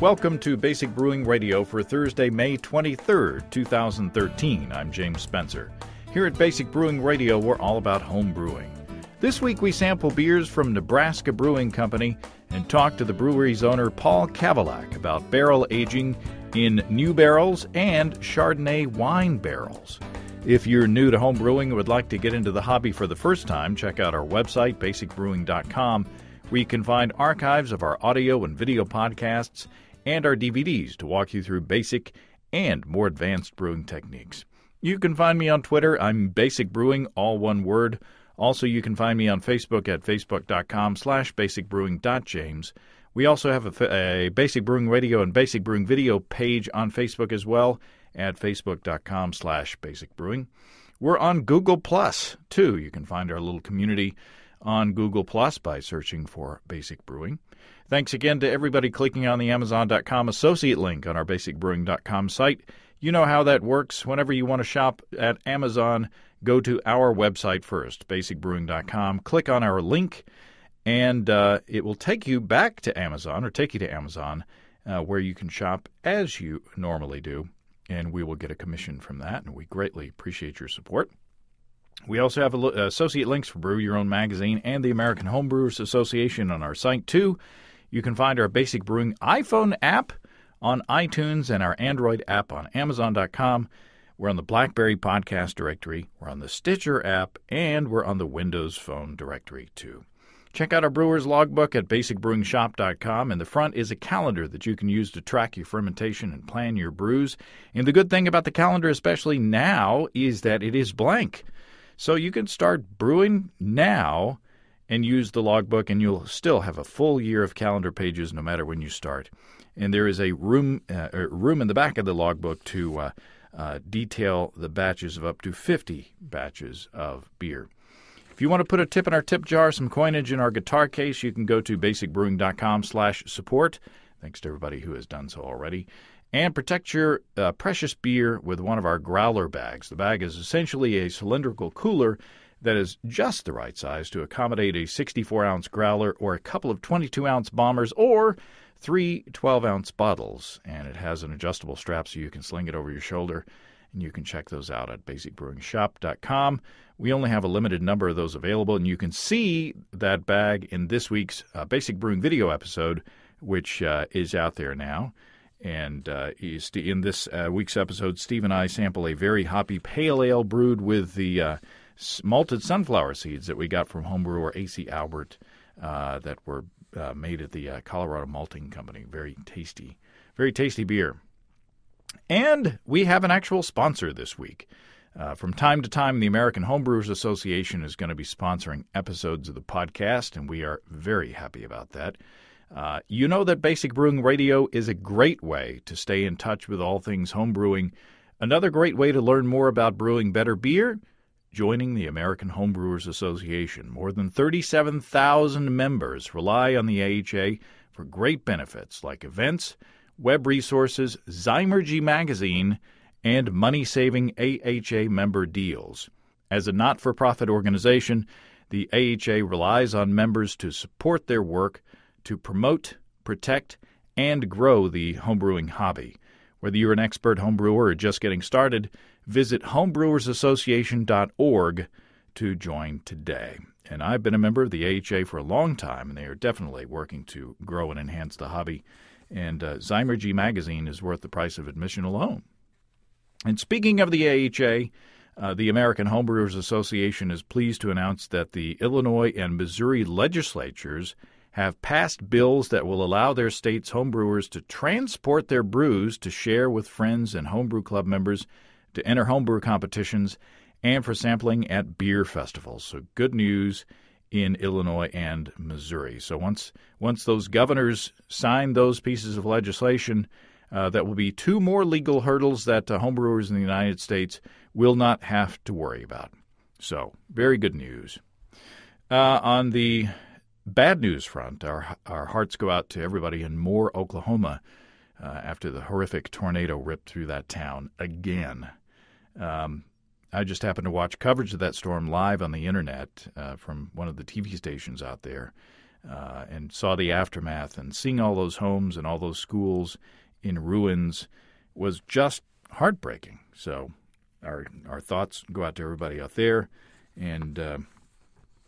Welcome to Basic Brewing Radio for Thursday, May 23rd, 2013. I'm James Spencer. Here at Basic Brewing Radio, we're all about home brewing. This week we sample beers from Nebraska Brewing Company and talk to the brewery's owner, Paul Kavulak, about barrel aging in new barrels and Chardonnay wine barrels. If you're new to home brewing and would like to get into the hobby for the first time, check out our website, basicbrewing.com, where you can find archives of our audio and video podcasts and our DVDs to walk you through basic and more advanced brewing techniques. You can find me on Twitter. I'm Basic Brewing, all one word. Also, you can find me on Facebook at facebook.com/basicbrewing.james. We also have a Basic Brewing Radio and Basic Brewing Video page on Facebook as well at facebook.com/basicbrewing. We're on Google Plus, too. You can find our little community on Google Plus by searching for Basic Brewing. Thanks again to everybody clicking on the Amazon.com associate link on our basicbrewing.com site. You know how that works. Whenever you want to shop at Amazon, go to our website first, basicbrewing.com. Click on our link, and it will take you back to Amazon, or take you to Amazon, where you can shop as you normally do, and we will get a commission from that, and we greatly appreciate your support. We also have associate links for Brew Your Own Magazine and the American Homebrewers Association on our site, too. You can find our Basic Brewing iPhone app on iTunes and our Android app on Amazon.com. We're on the BlackBerry podcast directory, we're on the Stitcher app, and we're on the Windows Phone directory, too. Check out our brewer's logbook at basicbrewingshop.com. In the front is a calendar that you can use to track your fermentation and plan your brews. And the good thing about the calendar, especially now, is that it is blank. So you can start brewing now and use the logbook, and you'll still have a full year of calendar pages no matter when you start. And there is a room in the back of the logbook to detail the batches of up to 50 batches of beer. If you want to put a tip in our tip jar, some coinage in our guitar case, you can go to basicbrewing.com/support. Thanks to everybody who has done so already. And protect your precious beer with one of our growler bags. The bag is essentially a cylindrical cooler that is just the right size to accommodate a 64-ounce growler or a couple of 22-ounce bombers or 3 12-ounce bottles. And it has an adjustable strap so you can sling it over your shoulder. And you can check those out at basicbrewingshop.com. We only have a limited number of those available, and you can see that bag in this week's Basic Brewing video episode, which is out there now. And in this week's episode, Steve and I sample a very hoppy pale ale brewed with the malted sunflower seeds that we got from homebrewer A.C. Albert that were made at the Colorado Malting Company. Very tasty beer. And we have an actual sponsor this week. From time to time, the American Homebrewers Association is going to be sponsoring episodes of the podcast, and we are very happy about that. You know that Basic Brewing Radio is a great way to stay in touch with all things homebrewing. Another great way to learn more about brewing better beer, joining the American Homebrewers Association. More than 37,000 members rely on the AHA for great benefits like events, web resources, Zymergy magazine, and money-saving AHA member deals. As a not-for-profit organization, the AHA relies on members to support their work to promote, protect, and grow the homebrewing hobby. Whether you're an expert homebrewer or just getting started, visit homebrewersassociation.org to join today. And I've been a member of the AHA for a long time, and they are definitely working to grow and enhance the hobby. And Zymergy magazine is worth the price of admission alone. And speaking of the AHA, the American Homebrewers Association is pleased to announce that the Illinois and Missouri legislatures have passed bills that will allow their states' homebrewers to transport their brews to share with friends and homebrew club members, to enter homebrew competitions, and for sampling at beer festivals. So good news in Illinois and Missouri. So once those governors sign those pieces of legislation, that will be 2 more legal hurdles that homebrewers in the United States will not have to worry about. So very good news. On the bad news front, our hearts go out to everybody in Moore, Oklahoma, after the horrific tornado ripped through that town again. I just happened to watch coverage of that storm live on the internet from one of the TV stations out there. and saw the aftermath, and seeing all those homes and all those schools in ruins was just heartbreaking. So our thoughts go out to everybody out there, and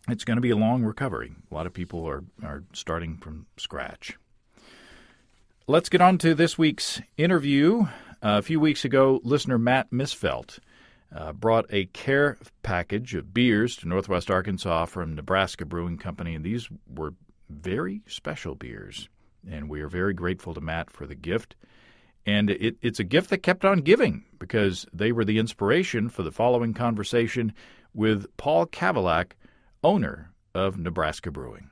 it's going to be a long recovery. A lot of people are starting from scratch. Let's get on to this week's interview. A few weeks ago, listener Matt Misfelt brought a care package of beers to Northwest Arkansas from Nebraska Brewing Company, and these were very special beers, and we are very grateful to Matt for the gift. And it's a gift that kept on giving, because they were the inspiration for the following conversation with Paul Kavulak, owner of Nebraska Brewing.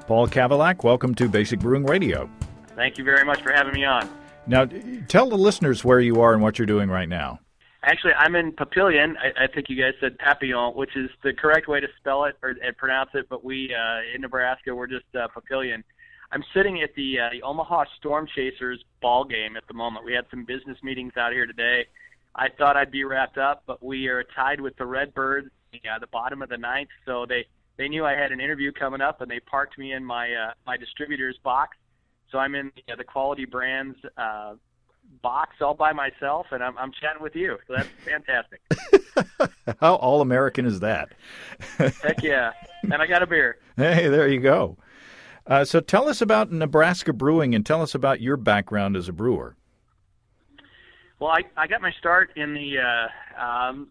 Paul Kavulak, welcome to Basic Brewing Radio. Thank you very much for having me on. Now, tell the listeners where you are and what you're doing right now. Actually, I'm in Papillion. I think you guys said Papillon, which is the correct way to spell it and pronounce it, but we, in Nebraska, we're just Papillion. I'm sitting at the Omaha Storm Chasers ball game at the moment. We had some business meetings out here today. I thought I'd be wrapped up, but we are tied with the Redbirds at the bottom of the ninth, so they knew I had an interview coming up, and they parked me in my distributor's box. So I'm in the Quality Brands box all by myself, and I'm chatting with you. So that's fantastic. How all-American is that? Heck yeah. And I got a beer. Hey, there you go. So tell us about Nebraska Brewing, and tell us about your background as a brewer. Well, I got my start in the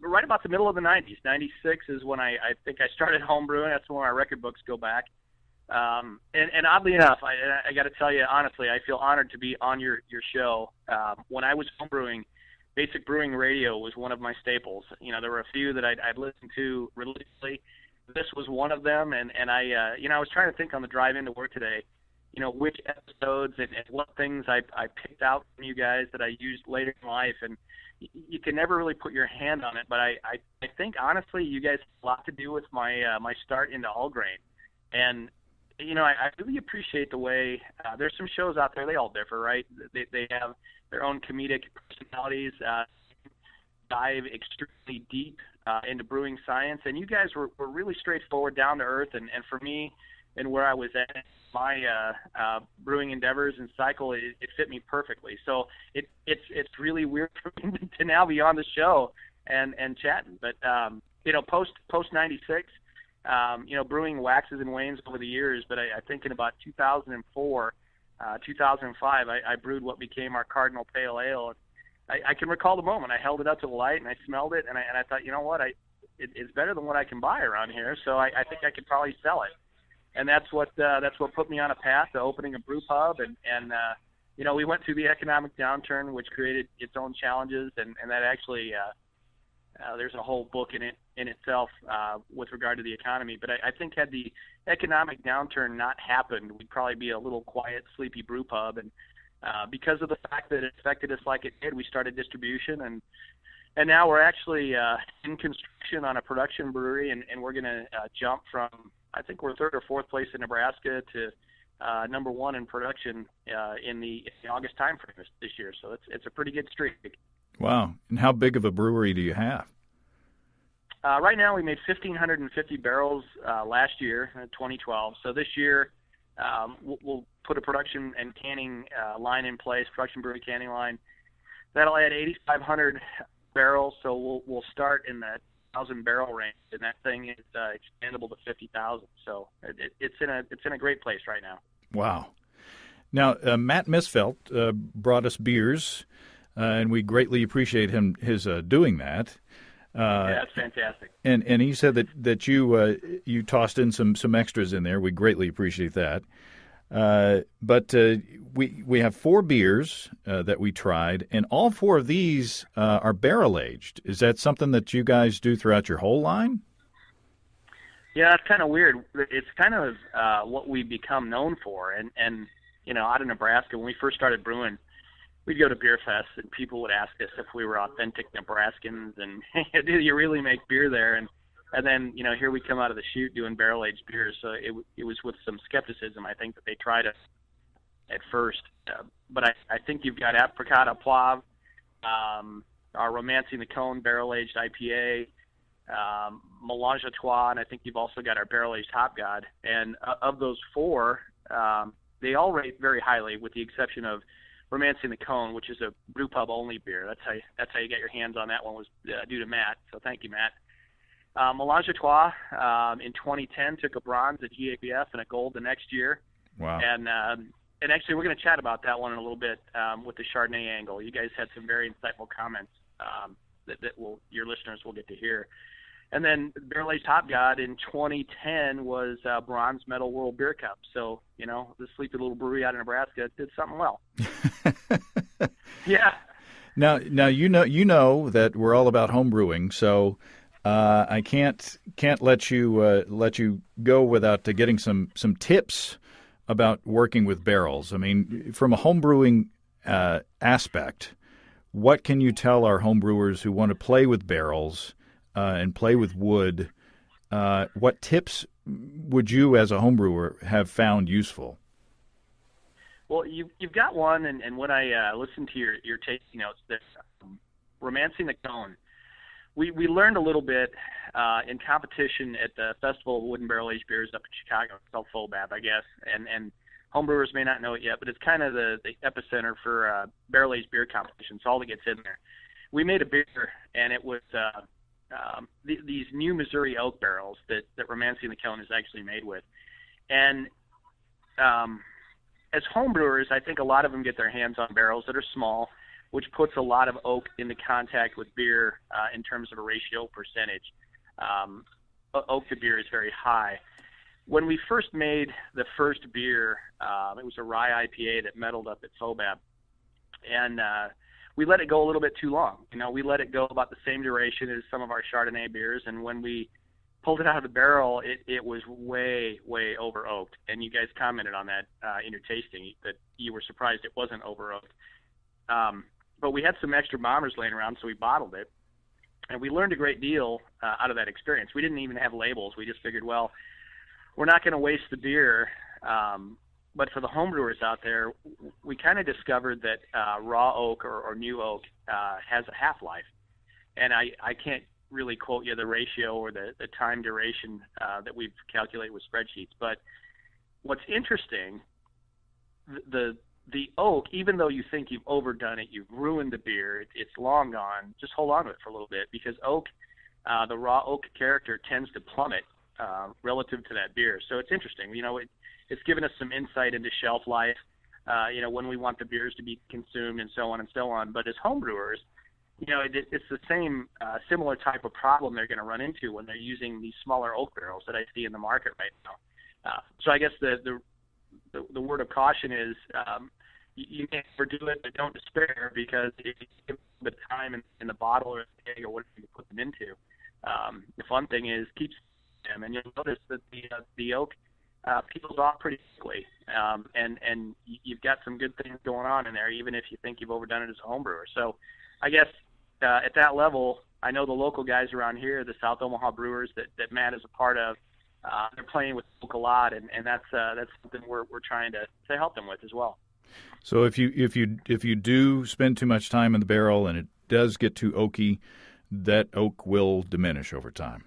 right about the middle of the 90s. 96 is when I think I started home brewing. That's when our record books go back. And oddly enough, I got to tell you, honestly, I feel honored to be on your show. When I was home brewing, Basic Brewing Radio was one of my staples. You know, there were a few that I'd listened to religiously. This was one of them, and I was trying to think on the drive into work today, which episodes and what things I picked out from you guys that I used later in life, and you can never really put your hand on it, but I think honestly you guys have a lot to do with my start into all grain. And I really appreciate the way there's some shows out there, they all differ, right? They have their own comedic personalities, dive extremely deep into brewing science, and you guys were really straightforward, down to earth, and for me and where I was at my brewing endeavors and cycle, it fit me perfectly. So it's really weird for me to now be on the show and chatting. But post 96, brewing waxes and wanes over the years. But I think in about 2004, 2005, I brewed what became our Cardinal Pale Ale. I can recall the moment. I held it up to the light and I smelled it, and I thought, you know what, it's better than what I can buy around here. So I think I could probably sell it. And that's what put me on a path to opening a brew pub, and we went through the economic downturn, which created its own challenges, and that actually there's a whole book in itself with regard to the economy. But I think had the economic downturn not happened, we'd probably be a little quiet, sleepy brew pub. And because of the fact that it affected us like it did, we started distribution, and now we're actually in construction on a production brewery, and we're going to jump from, I think we're third or fourth place in Nebraska to number one in production in the August timeframe this year. So it's a pretty good streak. Wow. And how big of a brewery do you have? Right now we made 1,550 barrels last year, 2012. So this year we'll put a production and canning line in place, production brewery canning line. That'll add 8,500 barrels. So we'll start in the 1,000 barrel range, and that thing is expandable to 50,000. So it's in a great place right now. Wow. Now Matt Misfelt brought us beers, and we greatly appreciate his doing that. Yeah, it's fantastic. And he said that you tossed in some extras in there. We greatly appreciate that. But we have 4 beers that we tried, and all 4 of these are barrel-aged. Is that something that you guys do throughout your whole line? Yeah, it's kind of weird. It's kind of what we've become known for. And out of Nebraska, when we first started brewing, we'd go to beer fests, and people would ask us if we were authentic Nebraskans, and do you really make beer there? And then, here we come out of the chute doing barrel-aged beers. So it was with some skepticism, I think, that they tried us at first. But I think you've got Apricot à Poivre, our Romancing the Cone barrel-aged IPA, Mélange à Trois, and I think you've also got our barrel-aged Hop God. And of those four, they all rate very highly, with the exception of Romancing the Cone, which is a brew pub only beer. That's how you get your hands on that one, was due to Matt. So thank you, Matt. Mélange à Trois in 2010 took a bronze at GABF and a gold the next year. Wow. And actually, we're going to chat about that one in a little bit with the Chardonnay angle. You guys had some very insightful comments that your listeners will get to hear. And then Barrel Aged Hop God in 2010 was bronze medal World Beer Cup. So, the sleepy little brewery out of Nebraska did something well. Yeah. Now you know that we're all about home brewing, so I can't let you go without getting some tips about working with barrels. I mean, from a home brewing aspect, what can you tell our home brewers who want to play with barrels and play with wood? What tips would you, as a home brewer, have found useful? Well, you've got one, and when I listened to your tasting notes, that Romancing the Cone, we learned a little bit in competition at the Festival of Wood and Barrel Aged Beers up in Chicago. It's called FOBAB, I guess, and homebrewers may not know it yet, but it's kind of the epicenter for barrel aged beer competitions. All that gets in there. We made a beer, and it was these new Missouri oak barrels that Romancing the Cone is actually made with, and as homebrewers, I think a lot of them get their hands on barrels that are small, which puts a lot of oak into contact with beer in terms of a ratio percentage. Oak to beer is very high. When we first made the first beer, it was a rye IPA that medaled up at FOBAB, and we let it go a little bit too long. We let it go about the same duration as some of our Chardonnay beers, and when we pulled it out of the barrel, it was way, way over oaked. And you guys commented on that in your tasting, that you were surprised it wasn't over oaked. But we had some extra bombers laying around, so we bottled it. And we learned a great deal out of that experience. We didn't even have labels. We just figured, well, we're not going to waste the beer. But for the homebrewers out there, we kind of discovered that raw oak or new oak has a half-life. And I can't really quote you the ratio or the time duration that we've calculated with spreadsheets. But what's interesting, the oak, even though you think you've overdone it, you've ruined the beer, it's long gone, just hold on to it for a little bit, because oak, the raw oak character tends to plummet relative to that beer. So it's interesting. It's given us some insight into shelf life, when we want the beers to be consumed and so on and so on. But as homebrewers, it's the same similar type of problem they're going to run into when they're using these smaller oak barrels that I see in the market right now. So I guess the word of caution is you can't overdo it, but don't despair, because if you give them the time in the bottle or the keg or whatever you put them into, the fun thing is keep them, and you'll notice that the oak peels off pretty quickly, and you've got some good things going on in there, even if you think you've overdone it as a home brewer. So I guess at that level, I know the local guys around here, the South Omaha Brewers that Matt is a part of, they're playing with oak a lot, and that's something we're trying to help them with as well. So if you do spend too much time in the barrel and it does get too oaky, that oak will diminish over time.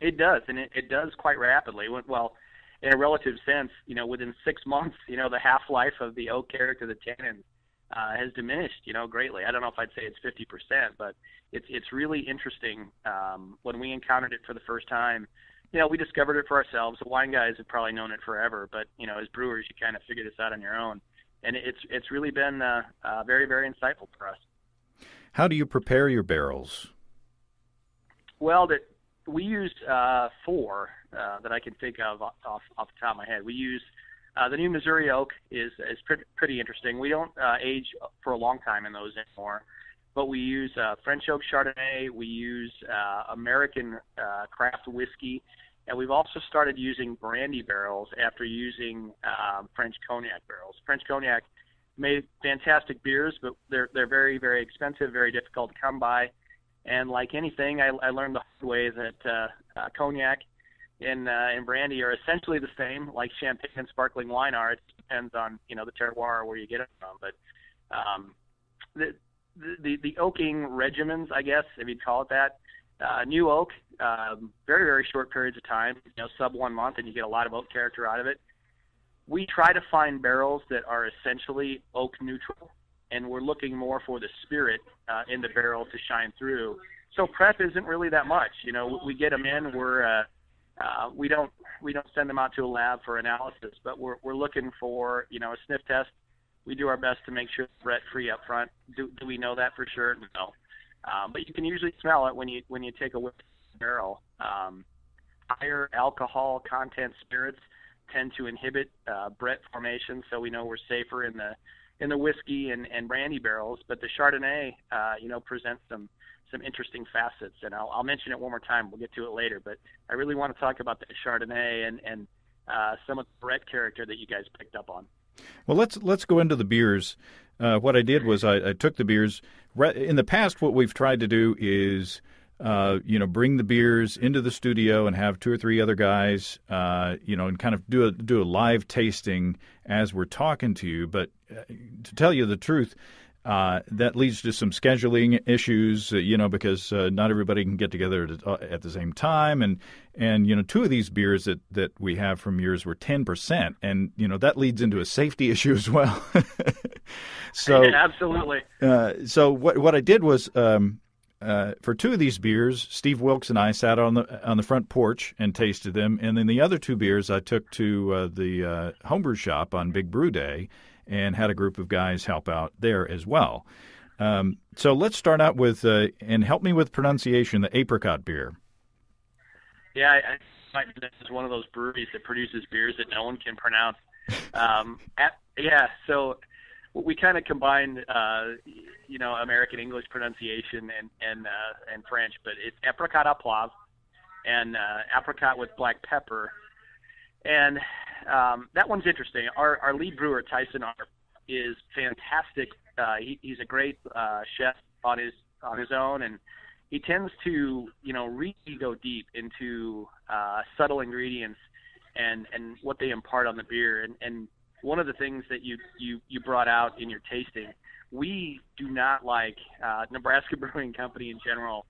It does, and it does quite rapidly. Well, in a relative sense, within 6 months, the half-life of the oak character, the tannin, has diminished, greatly. I don't know if I'd say it's 50%, but it's really interesting. When we encountered it for the first time, we discovered it for ourselves. The wine guys have probably known it forever, but as brewers, you kind of figure this out on your own, and it's really been very, very insightful for us. How do you prepare your barrels? Well, we used 4 that I can think of off the top of my head. We use the new Missouri oak is pretty interesting. We don't age for a long time in those anymore, but we use French oak Chardonnay. We use American craft whiskey, and we've also started using brandy barrels after using French cognac barrels. French cognac made fantastic beers, but they're very, very expensive, very difficult to come by. And like anything, I learned the hard way that cognac and brandy are essentially the same, like champagne and sparkling wine are. It depends on the terroir or where you get it from. But the oaking regimens, I guess, if you'd call it that, new oak, very, very short periods of time, sub 1 month, and you get a lot of oak character out of it. We try to find barrels that are essentially oak neutral, and we're looking more for the spirit in the barrel to shine through. So prep isn't really that much. We get them in. We don't send them out to a lab for analysis, but we're looking for a sniff test. We do our best to make sure it's Brett-free up front. Do we know that for sure? No. But you can usually smell it when you take a whiff of the barrel. Higher alcohol content spirits tend to inhibit Brett formation, so we know we're safer in the whiskey and brandy barrels. But the Chardonnay, presents some interesting facets, and I'll mention it one more time. We'll get to it later, but I really want to talk about the Chardonnay and some of the Brett character that you guys picked up on. Well, let's go into the beers. What I did was I took the beers. In the past, what we've tried to do is bring the beers into the studio and have 2 or 3 other guys, and kind of do a live tasting as we're talking to you. But to tell you the truth, that leads to some scheduling issues, because not everybody can get together at the same time. And 2 of these beers that we have from yours were 10%. And, that leads into a safety issue as well. So yeah, absolutely. So what I did was for 2 of these beers, Steve Wilkes and I sat on the front porch and tasted them. And then the other 2 beers I took to the homebrew shop on Big Brew Day and had a group of guys help out there as well. So let's start out with, and help me with pronunciation, the apricot beer. Yeah, this is one of those breweries that produces beers that no one can pronounce. So we kind of combined, American English pronunciation and French, but it's apricot à poivre and apricot with black pepper. And that one's interesting. Our lead brewer, Tyson Arp, is fantastic. He's a great chef on his own, and he tends to really go deep into subtle ingredients and what they impart on the beer. And one of the things that you brought out in your tasting, we do not like Nebraska Brewing Company in general.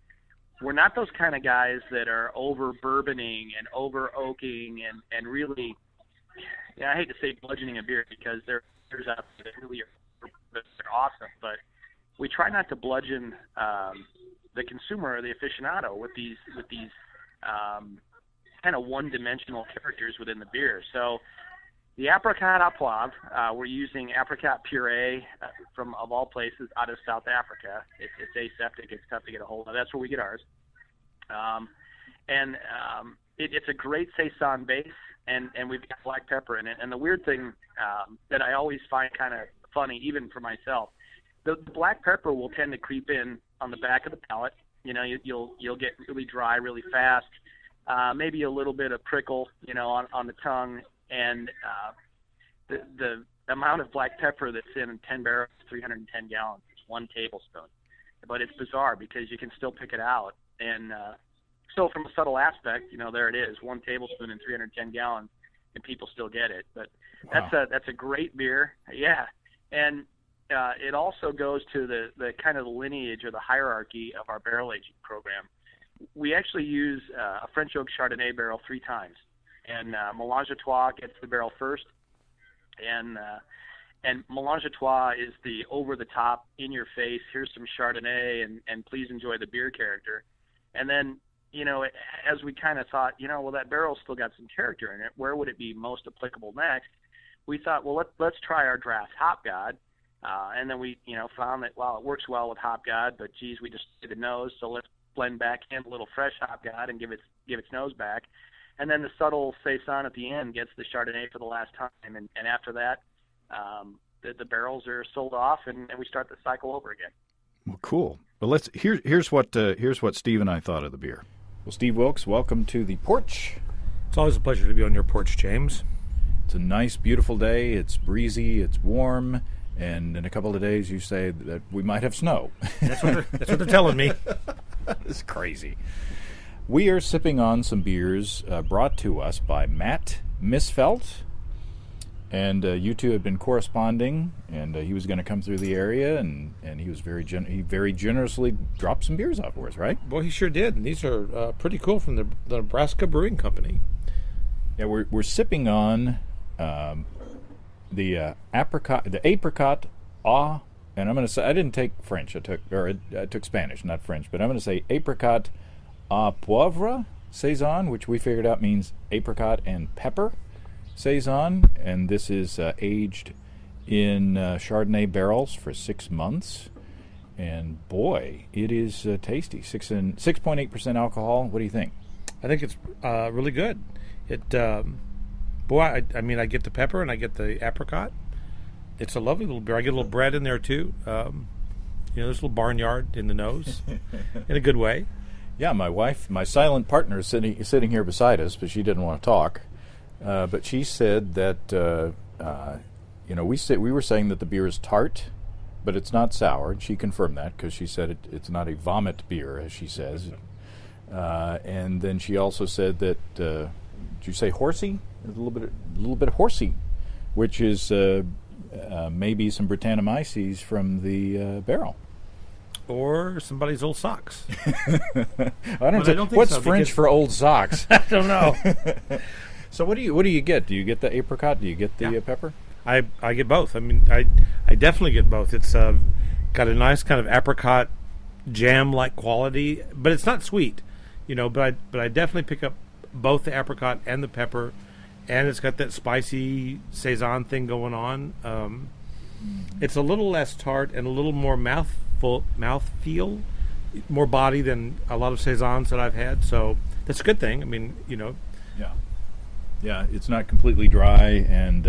We're not those kind of guys that are over bourboning and over oaking and really, I hate to say bludgeoning a beer because there's out there that really they're awesome, but we try not to bludgeon the consumer or the aficionado with these kind of one-dimensional characters within the beer. So the apricot à poivre, we're using apricot puree from, of all places, out of South Africa. It's aseptic. It's tough to get a hold of. That's where we get ours. It's a great saison base, and we've got black pepper in it. And the weird thing that I always find kind of funny, even for myself, the black pepper will tend to creep in on the back of the palate. You'll get really dry really fast, maybe a little bit of prickle, on the tongue. And the amount of black pepper that's in 10 barrels, 310 gallons, is 1 tablespoon. But it's bizarre because you can still pick it out. And so from a subtle aspect, there it is, 1 tablespoon in 310 gallons, and people still get it. But wow. That's a great beer. Yeah. And it also goes to the kind of the lineage or the hierarchy of our barrel aging program. We actually use a French oak Chardonnay barrel 3 times. And Mélange à Trois gets the barrel first, and Mélange à Trois is the over-the-top, in-your-face, here's some Chardonnay, and please enjoy the beer character. And then, as we kind of thought, that barrel's still got some character in it, where would it be most applicable next? We thought, well, let's try our draft Hop God, and then we, found that, it works well with Hop God, but geez, we just did the nose, so let's blend back in a little fresh Hop God and give its nose back. And then the subtle saison at the end gets the Chardonnay for the last time. And after that, the barrels are sold off, and we start the cycle over again. Well, cool. Well, here's what Steve and I thought of the beer. Well, Steve Wilkes, welcome to the porch. It's always a pleasure to be on your porch, James. It's a nice, beautiful day. It's breezy. It's warm. And in a couple of days, you say that we might have snow. That's what they're telling me. It's crazy. We are sipping on some beers brought to us by Matt Misfelt. And you two had been corresponding, and he was going to come through the area, and he was he very generously dropped some beers off for us, right? Boy, he sure did. And these are pretty cool from the Nebraska Brewing Company. Yeah, we're sipping on the apricot and I'm going to say, I didn't take French. I took Spanish, not French, but I'm going to say apricot à poivre saison, which we figured out means apricot and pepper saison, and this is aged in Chardonnay barrels for 6 months. And boy, it is tasty. 6.8% alcohol. What do you think? I think it's really good. It, boy, I get the pepper and I get the apricot. It's a lovely little beer. I get a little bread in there too. There's a little barnyard in the nose, in a good way. Yeah, my wife, my silent partner, is sitting here beside us, but she didn't want to talk. But she said that we were saying that the beer is tart, but it's not sour. And she confirmed that because she said it's not a vomit beer, as she says. And then she also said that did you say horsey? A little bit horsey, which is maybe some Brettanomyces from the barrel. Or somebody's old socks. I don't think what's so, French for old socks? I don't know. So what do you get? Do you get the apricot? Do you get the pepper? I get both. I mean, I definitely get both. It's got a nice kind of apricot jam-like quality, but it's not sweet, But I definitely pick up both the apricot and the pepper, and it's got that spicy saison thing going on. It's a little less tart and a little more mouthfeel, more body than a lot of saisons that I've had. So that's a good thing. I mean, Yeah, it's not completely dry, and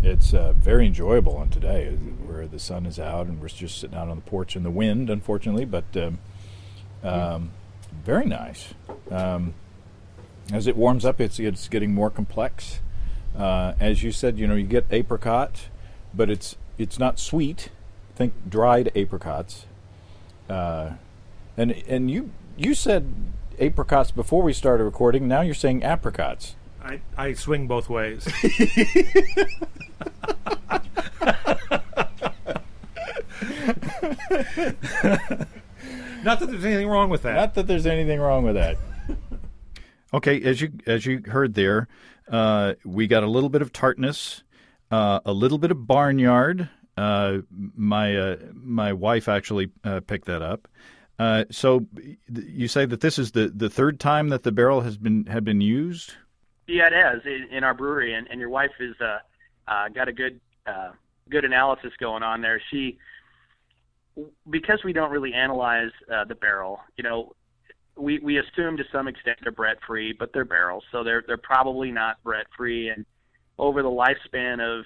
it's very enjoyable on today, where the sun is out and we're just sitting out on the porch in the wind, unfortunately, but very nice. As it warms up, it's getting more complex. As you said, you get apricot, but it's not sweet. Think dried apricots. And you said apricots before we started recording. Now you're saying apricots. I swing both ways. Not that there's anything wrong with that. Not that there's anything wrong with that. Okay, as you heard there, we got a little bit of tartness, a little bit of barnyard. My wife actually picked that up. So you say that this is the third time that the barrel had been used? Yeah, it has in our brewery, and your wife is got a good analysis going on there. Because we don't really analyze the barrel, we assume to some extent they're Brett free, but they're barrels, so they're probably not Brett free. And over the lifespan of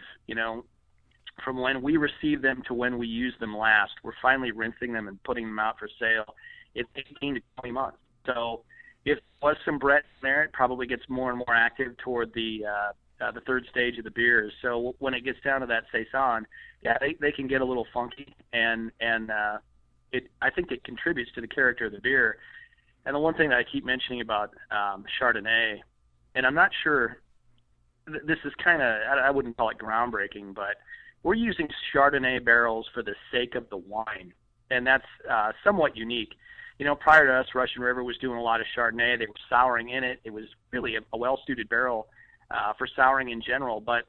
from when we receive them to when we use them last, we're finally rinsing them and putting them out for sale. It's 18 to 20 months. So if there was some Brett in there, it probably gets more and more active toward the third stage of the beers. So when it gets down to that saison, yeah, they can get a little funky, and I think it contributes to the character of the beer. And the one thing that I keep mentioning about Chardonnay, and I'm not sure, this is kind of, I wouldn't call it groundbreaking, but we're using Chardonnay barrels for the sake of the wine, and that's somewhat unique. Prior to us, Russian River was doing a lot of Chardonnay. They were souring in it. It was really a well-suited barrel for souring in general. But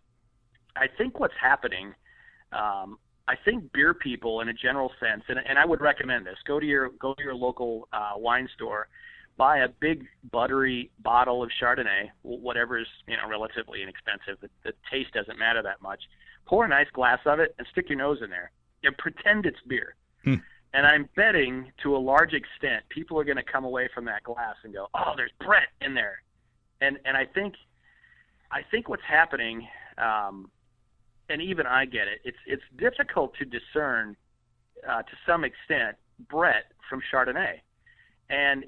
I think what's happening, I think beer people in a general sense, and I would recommend this, go to your local wine store, buy a big buttery bottle of Chardonnay, whatever is relatively inexpensive. The taste doesn't matter that much. Pour a nice glass of it and stick your nose in there and pretend it's beer. And I'm betting to a large extent people are going to come away from that glass and go, "Oh, there's Brett in there." And I think what's happening, and even I get it. It's difficult to discern to some extent Brett from Chardonnay, and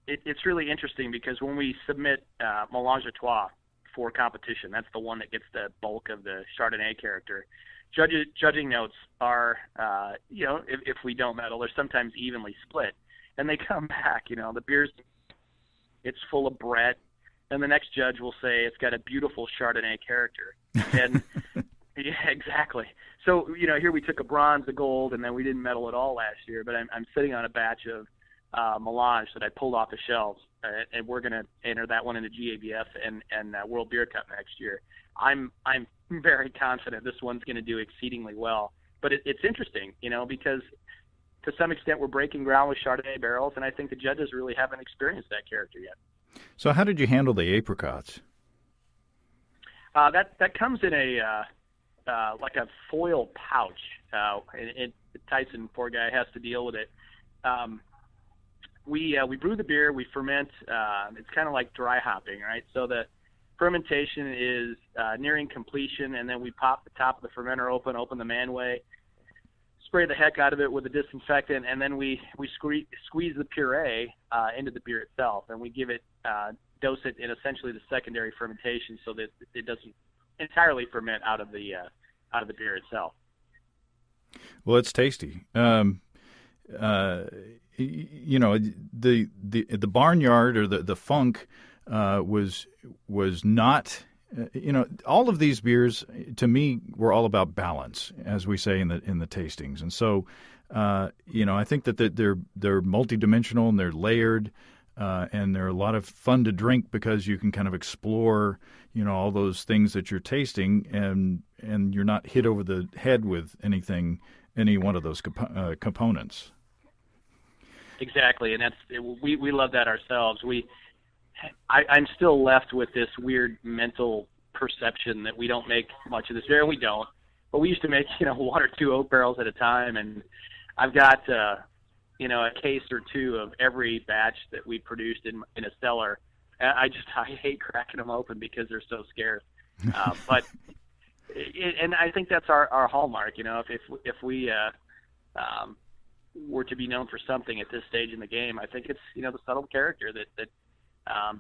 it's really interesting because when we submit Mélange à Trois for competition, that's the one that gets the bulk of the Chardonnay character. Judging notes are, if we don't medal, they're sometimes evenly split, and they come back. The beer's it's full of Brett. and the next judge will say it's got a beautiful Chardonnay character. And yeah, exactly. So, here we took a bronze, a gold, and then we didn't medal at all last year, but I'm sitting on a batch of melange that I pulled off the shelves, and we're going to enter that one into GABF and World Beer Cup next year. I'm very confident this one's going to do exceedingly well. But it's interesting, because to some extent we're breaking ground with Chardonnay barrels, and I think the judges really haven't experienced that character yet. So how did you handle the apricots? That comes in a like a foil pouch. Tyson, poor guy, has to deal with it. We brew the beer, we ferment. It's kind of like dry hopping, right? So the fermentation is nearing completion, and then we pop the top of the fermenter open the manway, spray the heck out of it with a disinfectant, and then we squeeze the puree into the beer itself, and we give it dose it in essentially the secondary fermentation so that it doesn't entirely ferment out of the beer itself. Well, it's tasty. The barnyard or the funk was not. All of these beers to me were all about balance, as we say in the tastings, and so I think that they're multidimensional and they're layered, and they're a lot of fun to drink because you can kind of explore all those things that you're tasting, and you're not hit over the head with any one of those components. Exactly, and we love that ourselves. I'm still left with this weird mental perception that we don't make much of this beer, and we don't. But we used to make, 1 or 2 oak barrels at a time, and I've got, a case or 2 of every batch that we produced in a cellar. I hate cracking them open because they're so scarce. But I think that's our hallmark. If we were to be known for something at this stage in the game, I think it's the subtle character that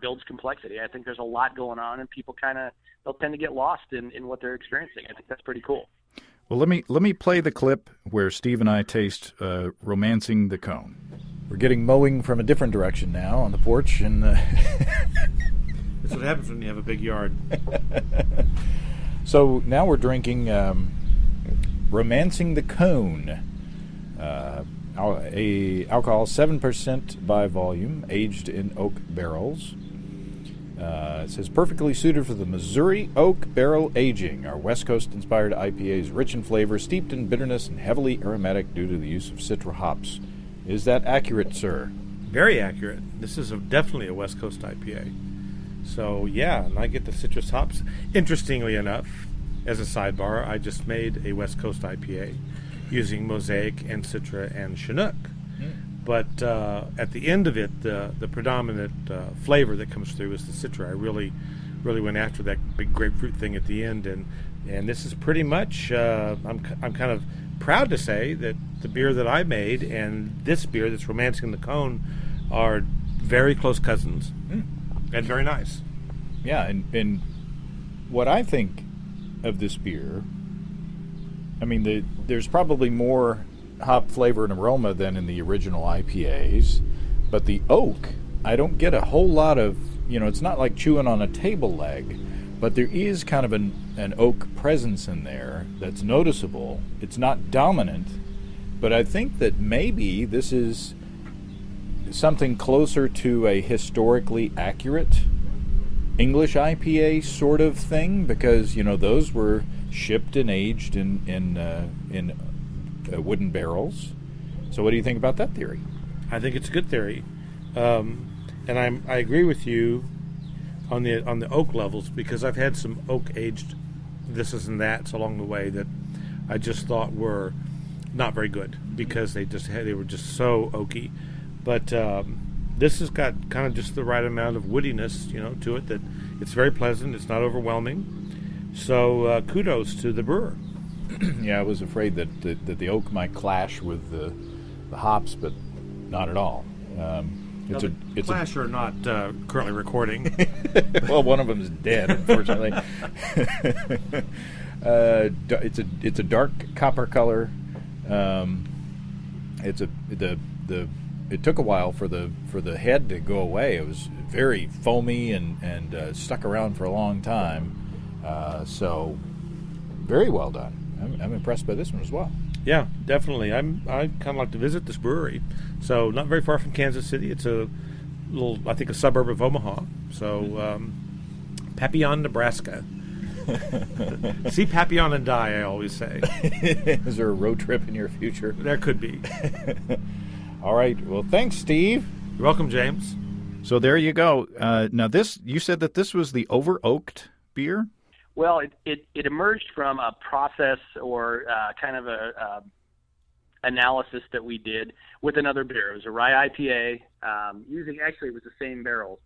builds complexity. I think there's a lot going on, and people they'll tend to get lost in what they're experiencing. I think that's pretty cool. Well, let me play the clip where Steve and I taste Romancing the Cone. We're getting mowing from a different direction now on the porch, and that's what happens when you have a big yard. So now we're drinking Romancing the Cone, a alcohol 7% by volume, aged in oak barrels. It says perfectly suited for the Missouri oak barrel aging. Our West Coast-inspired IPA is rich in flavor, steeped in bitterness, and heavily aromatic due to the use of citra hops. Is that accurate, sir? Very accurate. This is definitely a West Coast IPA. So, yeah, and I get the citrus hops. Interestingly enough, as a sidebar, I just made a West Coast IPA using Mosaic and Citra and Chinook. But at the end of it, the predominant flavor that comes through is the Citra. I really went after that big grapefruit thing at the end, and this is pretty much. I'm kind of proud to say that the beer that I made and this beer that's Romancing the Cone are very close cousins, and very nice. Yeah, and what I think of this beer, I mean, there's probably more hop flavor and aroma than in the original IPAs, but the oak, I don't get a whole lot of, it's not like chewing on a table leg, but there is kind of an oak presence in there that's noticeable. It's not dominant, but I think that maybe this is something closer to a historically accurate English IPA sort of thing, because those were shipped and aged in wooden barrels. So what do you think about that theory? I think it's a good theory, and I agree with you on the oak levels, because I've had some oak aged thises and that's along the way that I just thought were not very good because they were just so oaky. But this has got kind of just the right amount of woodiness, to it, that it's very pleasant. It's not overwhelming. So kudos to the brewer. Yeah, I was afraid that the oak might clash with the hops, but not at all. It's Clash are not currently recording. Well, one of them is dead, unfortunately. It's a dark copper color. The it took a while for the head to go away. It was very foamy and stuck around for a long time. So very well done. I'm impressed by this one as well. Yeah, definitely. I kind of like to visit this brewery. So not very far from Kansas City. It's a little, I think, a suburb of Omaha. So Papillon, Nebraska. See Papillon and die, I always say. Is there a road trip in your future? There could be. All right. Well, thanks, Steve. You're welcome, James. So there you go. Now you said that this was the over-oaked beer? Well, it emerged from a process or kind of a analysis that we did with another beer. It was a rye IPA, using, actually it was the same barrels.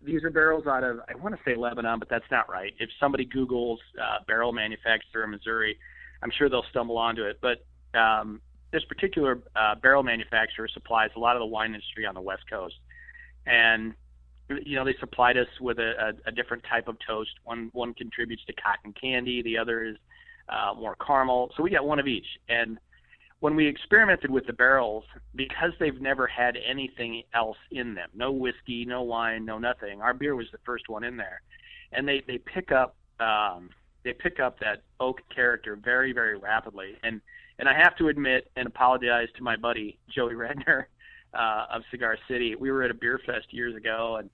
These are barrels out of, I want to say Lebanon, but that's not right. If somebody Googles barrel manufacturer in Missouri, I'm sure they'll stumble onto it. But this particular barrel manufacturer supplies a lot of the wine industry on the West Coast. And they supplied us with a different type of toast. One contributes to cotton candy. The other is more caramel. So we got one of each. And when we experimented with the barrels, because they've never had anything else in them, no whiskey, no wine, no nothing, our beer was the first one in there. And they pick up that oak character very, very rapidly. And I have to admit and apologize to my buddy Joey Redner of Cigar City. We were at a beer fest years ago, and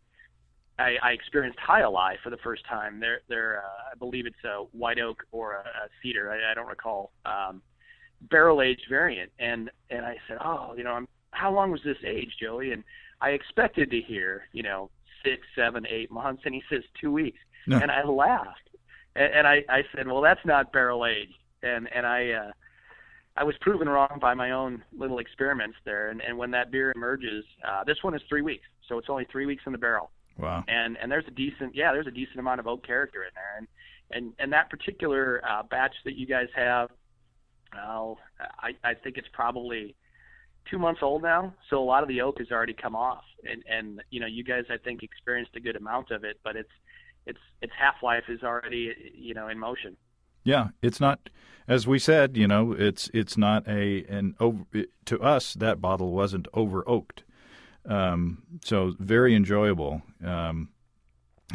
I experienced High Ally for the first time. They're I believe it's a white oak or a cedar. I don't recall. Barrel aged variant, and I said, how long was this aged, Joey? And I expected to hear 6, 7, 8 months, and he says 2 weeks. No. And I laughed, and I said, well, that's not barrel aged, and I was proven wrong by my own little experiments there. And when that beer emerges, this one is 3 weeks, so it's only 3 weeks in the barrel. Wow. And there's a decent amount of oak character in there, and that particular batch that you guys have, I think it's probably 2 months old now, so a lot of the oak has already come off, and you guys, I think, experienced a good amount of it, but its half-life is already in motion. Yeah, it's not, as we said, it's not to us, that bottle wasn't over oaked, so very enjoyable.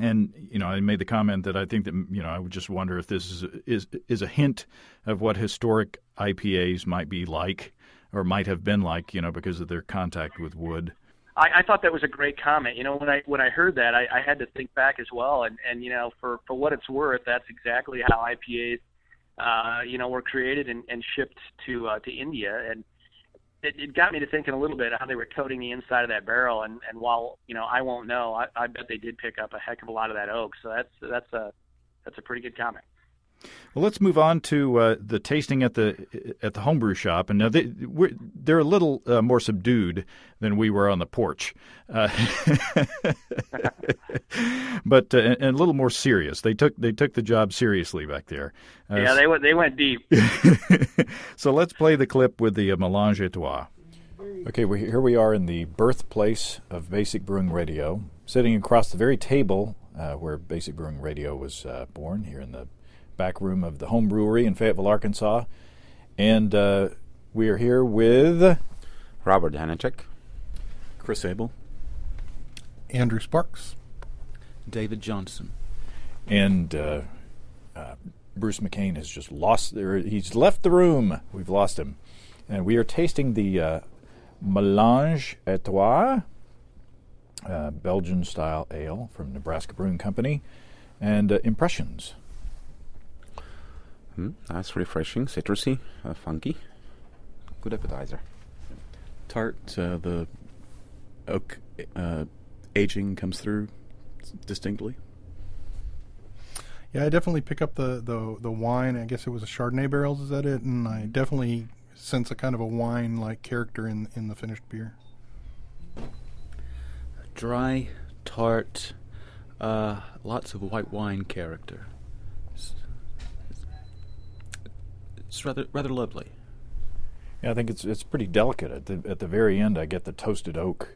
And I made the comment that I think that I would just wonder if this is a hint of what historic IPAs might be like, or might have been like, because of their contact with wood. I thought that was a great comment. When I heard that, I had to think back as well, and for what it's worth, that's exactly how IPAs were created and shipped to India, and it got me to thinking a little bit how they were coating the inside of that barrel, and while I won't know, I bet they did pick up a heck of a lot of that oak. So that's a pretty good comment. Well, let's move on to the tasting at the homebrew shop, and now they're a little more subdued than we were on the porch, but and a little more serious. They took the job seriously back there. Yeah, they went deep. So let's play the clip with the Mélange à Trois. Okay, here we are in the birthplace of Basic Brewing Radio, sitting across the very table where Basic Brewing Radio was born, here in the back room of the home brewery in Fayetteville, Arkansas. And we are here with Robert Hanachek, Chris Abel, Andrew Sparks, David Johnson, and Bruce McCain has just he's left the room. We've lost him. And we are tasting the Mélange à Trois, Belgian-style ale from Nebraska Brewing Company. And impressions. That's refreshing, citrusy, funky. Good appetizer. Tart, the oak aging comes through distinctly. Yeah, I definitely pick up the wine. I guess it was a Chardonnay barrels, is that it? And I definitely sense a kind of a wine-like character in the finished beer. Dry, tart, lots of white wine character. It's rather lovely. Yeah, I think it's pretty delicate. At the very end, I get the toasted oak,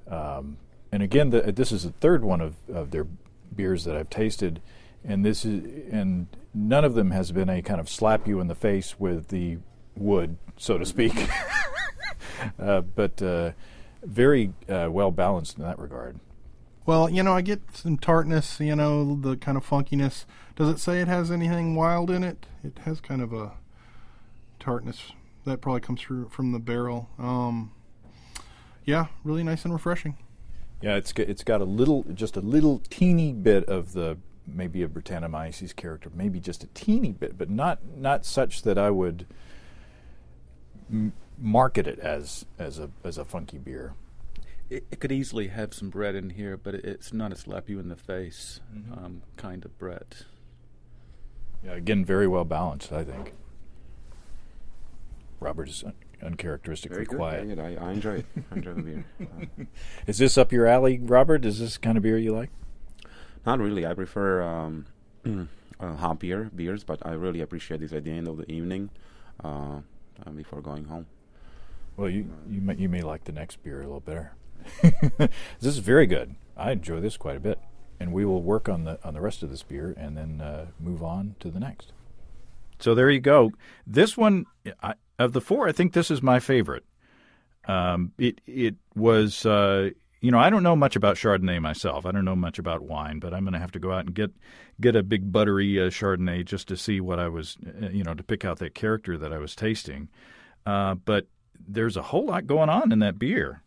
and again, this is the third one of their beers that I've tasted, and none of them has been a kind of slap you in the face with the wood, so to speak. But very well balanced in that regard. Well, I get some tartness, the kind of funkiness. Does it say it has anything wild in it? It has kind of a tartness that probably comes through from the barrel. Yeah, really nice and refreshing. Yeah, it's got just a little teeny bit of maybe a Brettanomyces character, maybe just a teeny bit, but not such that I would market it as a funky beer. It could easily have some Brett in here, but it's not a slap you in the face kind of Brett. Yeah, again, very well balanced, I think. Robert is uncharacteristically quiet. Very good. I enjoy it. I enjoy the beer. Is this up your alley, Robert? Is this the kind of beer you like? Not really. I prefer hoppier beers, but I really appreciate this at the end of the evening before going home. Well, you may like the next beer a little better. This is very good. I enjoy this quite a bit, and we will work on the rest of this beer and then move on to the next. So there you go. This one, of the four, I think this is my favorite. It was, I don't know much about Chardonnay myself. I don't know much about wine, but I'm going to have to go out and get a big buttery Chardonnay just to see what I was, to pick out that character that I was tasting. But there's a whole lot going on in that beer.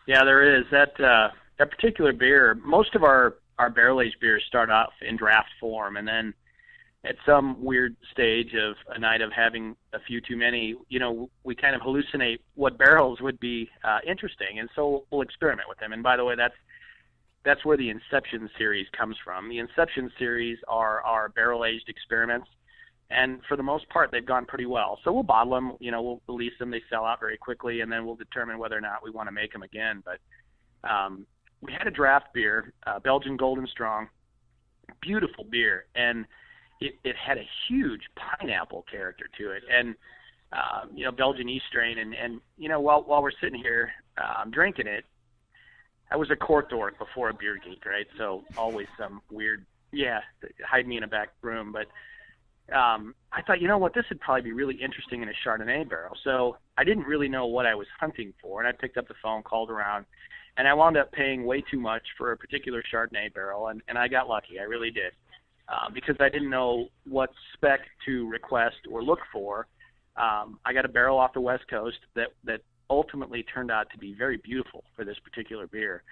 Yeah, there is. That particular beer, most of our barrel-aged beers start off in draft form, and then at some weird stage of a night of having a few too many, we kind of hallucinate what barrels would be interesting, and so we'll experiment with them. And by the way, that's where the Inception series comes from. The Inception series are our barrel-aged experiments, and for the most part, they've gone pretty well. So we'll bottle them, we'll release them, they sell out very quickly, and then we'll determine whether or not we want to make them again. But we had a draft beer, Belgian Golden Strong, beautiful beer, and it had a huge pineapple character to it, and Belgian yeast strain, and while we're sitting here drinking it, I was a court dork before a beer geek, right? So always some weird, hide me in a back room, but I thought, what, this would probably be really interesting in a Chardonnay barrel. So I didn't really know what I was hunting for, and I picked up the phone, called around, and I wound up paying way too much for a particular Chardonnay barrel, and I got lucky. I really did. Because I didn't know what spec to request or look for. I got a barrel off the West Coast that ultimately turned out to be very beautiful for this particular beer.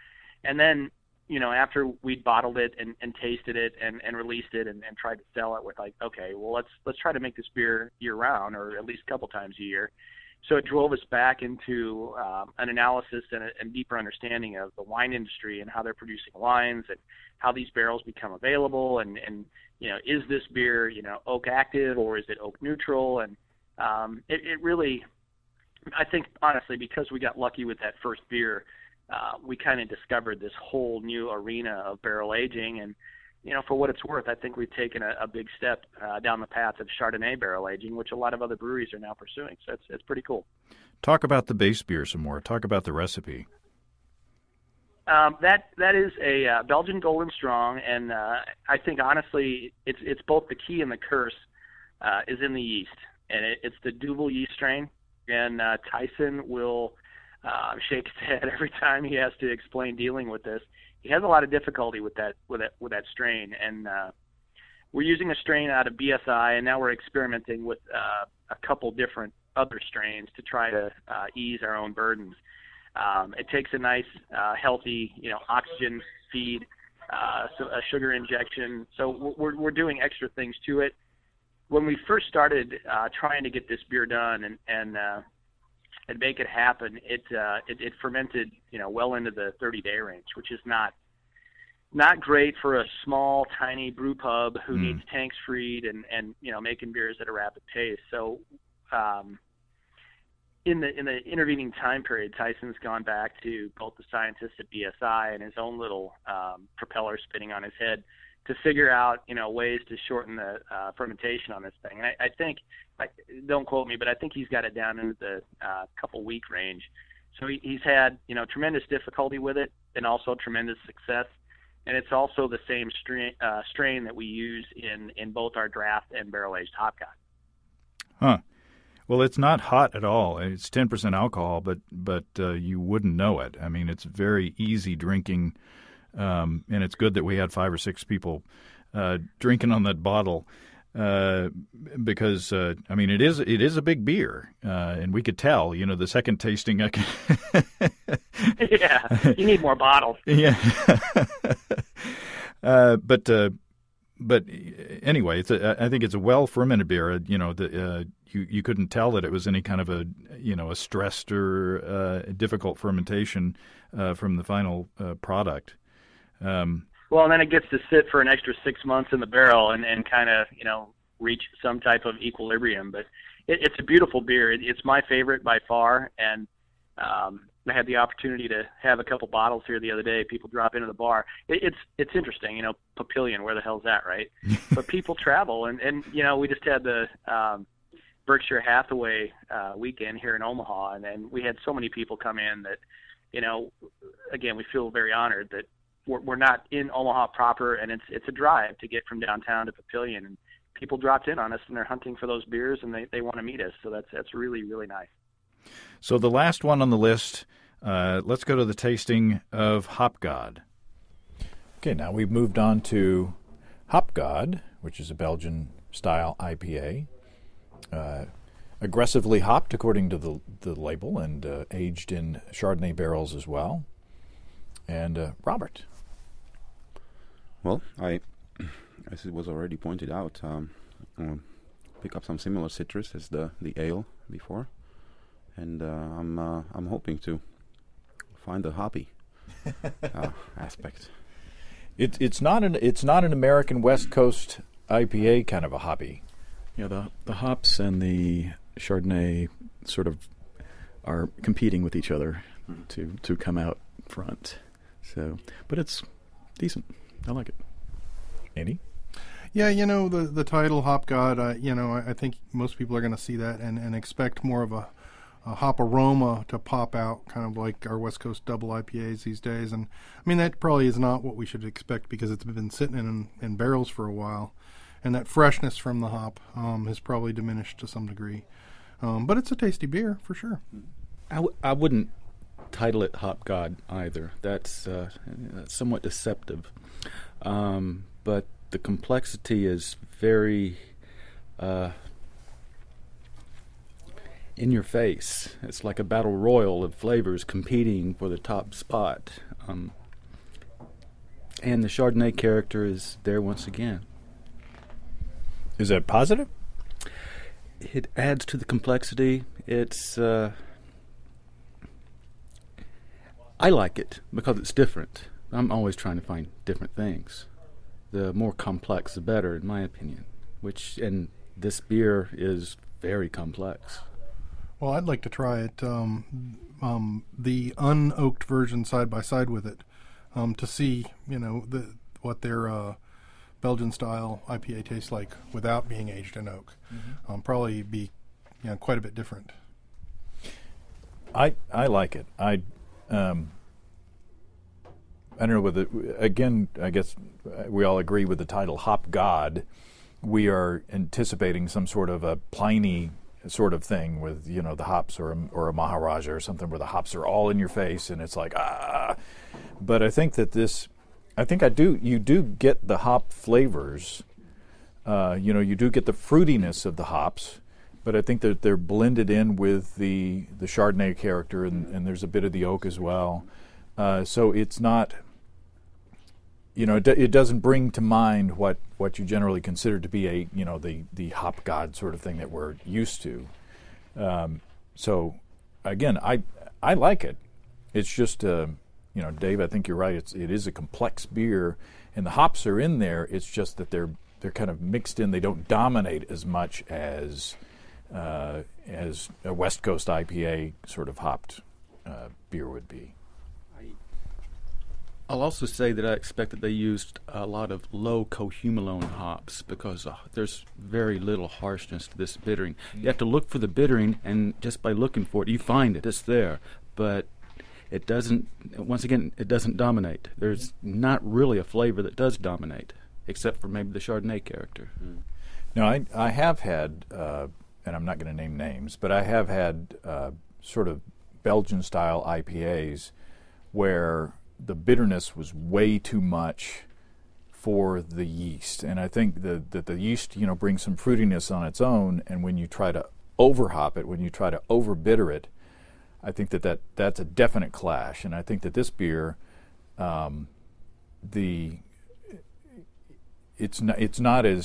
And then, after we'd bottled it and tasted it and released it and tried to sell it, with like, okay, well, let's try to make this beer year-round, or at least a couple times a year. So it drove us back into an analysis and a deeper understanding of the wine industry and how they're producing wines and how these barrels become available, and is this beer oak active or is it oak neutral? And it really, I think honestly, because we got lucky with that first beer, we kind of discovered this whole new arena of barrel aging. And for what it's worth, I think we've taken a big step down the path of Chardonnay barrel aging, which a lot of other breweries are now pursuing. So it's pretty cool. Talk about the base beer some more. Talk about the recipe. That is a Belgian Golden Strong, and I think honestly, it's both the key and the curse is in the yeast, and it's the Duvel yeast strain. And Tyson will shake his head every time he has to explain dealing with this. He has a lot of difficulty with that strain, and we're using a strain out of BSI, and now we're experimenting with a couple different other strains to try to ease our own burdens. It takes a nice, healthy, oxygen feed, so a sugar injection. So we're doing extra things to it. When we first started trying to get this beer done and make it happen, it fermented, well into the 30-day range, which is not great for a small, tiny brew pub who needs tanks freed and making beers at a rapid pace. So in the intervening time period, Tyson's gone back to both the scientists at BSI and his own little propeller spinning on his head to figure out, ways to shorten the fermentation on this thing. And I think, don't quote me, but I think he's got it down into the couple-week range. So he's had, tremendous difficulty with it and also tremendous success. And it's also the same strain that we use in both our draft and barrel-aged hopcock. Huh. Well, it's not hot at all. It's 10% alcohol, but you wouldn't know it. I mean, it's very easy drinking, and it's good that we had 5 or 6 people drinking on that bottle because I mean, it is a big beer, and we could tell. You know, the second tasting, yeah, you need more bottles. Yeah, but anyway, I think it's a well fermented beer. You know, you couldn't tell that it was any kind of a stressed or difficult fermentation from the final product. Well, and then it gets to sit for an extra 6 months in the barrel and kind of reach some type of equilibrium. But it's a beautiful beer. It's my favorite by far, and I had the opportunity to have a couple bottles here the other day. People drop into the bar. It's interesting, Papillion, where the hell's that, right? But people travel, and we just had the Berkshire Hathaway weekend here in Omaha, and we had so many people come in that, again, we feel very honored that we're not in Omaha proper, and it's a drive to get from downtown to Papillion, and people dropped in on us, and they're hunting for those beers, and they want to meet us, so that's really, really nice. So the last one on the list, let's go to the tasting of Hop God. Okay, now we've moved on to Hop God, which is a Belgian-style IPA. Aggressively hopped, according to the label, and aged in Chardonnay barrels as well. And Robert. Well, as it was already pointed out, pick up some similar citrus as the ale before. And I'm hoping to find the hoppy aspect. It's not an American West Coast IPA kind of a hoppy. Yeah, the hops and the Chardonnay sort of are competing with each other to come out front. So, but it's decent. I like it. Andy? Yeah, the title Hop God. I think most people are going to see that and expect more of a hop aroma to pop out, kind of like our West Coast double IPAs these days. And I mean, that probably is not what we should expect because it's been sitting in barrels for a while, and that freshness from the hop has probably diminished to some degree. But it's a tasty beer for sure. I wouldn't title it Hop God either. That's somewhat deceptive. But the complexity is very in your face. It's like a battle royal of flavors competing for the top spot. And the Chardonnay character is there once again. Is that positive? It adds to the complexity. It's I like it because it's different. I'm always trying to find different things. The more complex, the better, in my opinion. And this beer is very complex. Well, I'd like to try it, the unoaked version side by side with it, to see, what their Belgian-style IPA tastes like without being aged in oak. Mm-hmm. Probably be, quite a bit different. I like it. I don't know whether, again, I guess we all agree with the title Hop God. We are anticipating some sort of a Pliny sort of thing with, the hops or a Maharaja or something where the hops are all in your face and it's like, But I think that you do get the hop flavors. You do get the fruitiness of the hops, but I think that they're blended in with the Chardonnay character and there's a bit of the oak as well. So it's not, it doesn't bring to mind what you generally consider to be the Hop God sort of thing that we're used to. So again, I like it. It's just, Dave, I think you're right. It is a complex beer, and the hops are in there. It's just that they're kind of mixed in. They don't dominate as much as a West Coast IPA sort of hopped beer would be. I'll also say that I expect that they used a lot of low cohumulone hops because there's very little harshness to this bittering. You have to look for the bittering, and just by looking for it, you find it. It's there. But it doesn't, once again, it doesn't dominate. There's not really a flavor that does dominate, except for maybe the Chardonnay character. Now, I have had and I'm not going to name names, but I have had sort of Belgian-style IPAs where the bitterness was way too much for the yeast, and I think that the yeast, brings some fruitiness on its own, and when you try to overhop it, when you try to overbitter it, I think that's a definite clash, and I think that this beer, it's not an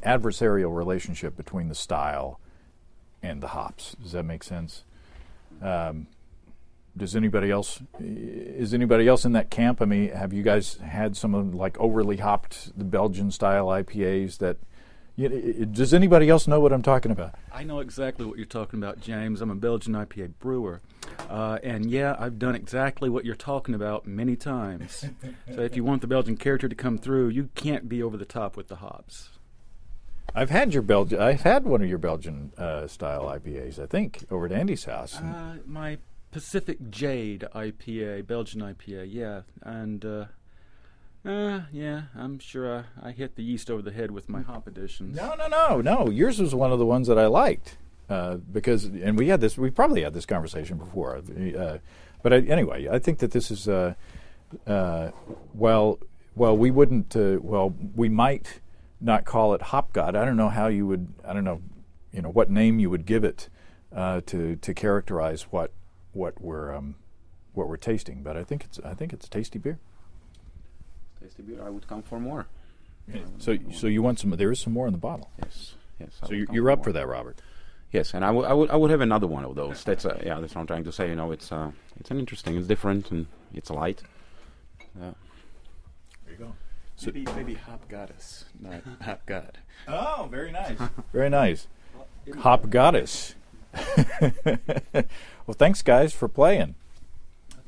adversarial relationship between the style and the hops. Does that make sense? Is anybody else in that camp? I mean, have you guys had some of like overly hopped the Belgian style IPAs that? Does anybody else know what I'm talking about? I know exactly what you're talking about, James. I'm a Belgian IPA brewer. And yeah, I've done exactly what you're talking about many times. So if you want the Belgian character to come through, you can't be over the top with the hops. I've had one of your Belgian style IPAs, I think, over at Andy's house. My Pacific Jade IPA, Belgian IPA, yeah. And yeah, I'm sure I hit the yeast over the head with my hop additions. No. Yours was one of the ones that I liked because, and we probably had this conversation before. But anyway, I think that this is we might not call it Hop God. I don't know how you would. I don't know, what name you would give it to characterize what we're tasting. But I think it's a tasty beer. Tasty beer. I would come for more. Yeah. So you want some? There is some more in the bottle. Yes. So you're up for that, Robert? Yes, and I would have another one of those. That's what I'm trying to say. It's an interesting. It's different and it's light. There you go. So maybe Hop Goddess, not Hop God. Oh, very nice. Very nice. Hop Goddess. Well, thanks guys for playing.